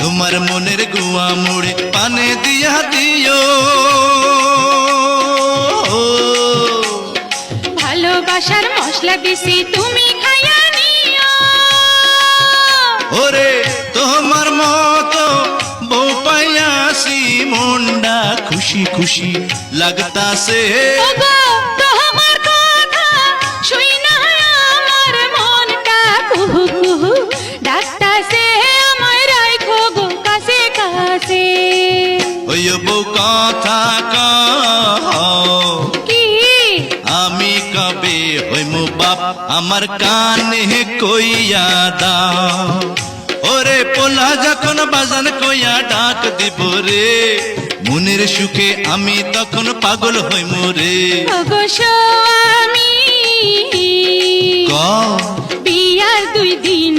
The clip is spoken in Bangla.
তোমার মনের গুয়া মুড়ে পানে দিয়া দিও। ভালোবাসার মশলা দিছি তুমি খাইয়া নিও। ওরে তোমার মতো বউ পাইয়াছি মনটা খুশি খুশি লাগতাছে। ওগো তোমার কথা শুইনা আমার মনটা কুহু কুহু ডাকতাছে, আমায় রাখো গো কাছে কাছে। ওই বউ কথা কও কি আমি কবে হইমু বাপ আমার কানে কইয়া দাও। ওরে পোলা যখন বাজান কইয়া ডাক দিব রে, মনের সুখে আমি তখন পাগল হইমু রে। ওগো স্বামী কও বিয়ার 2 দিন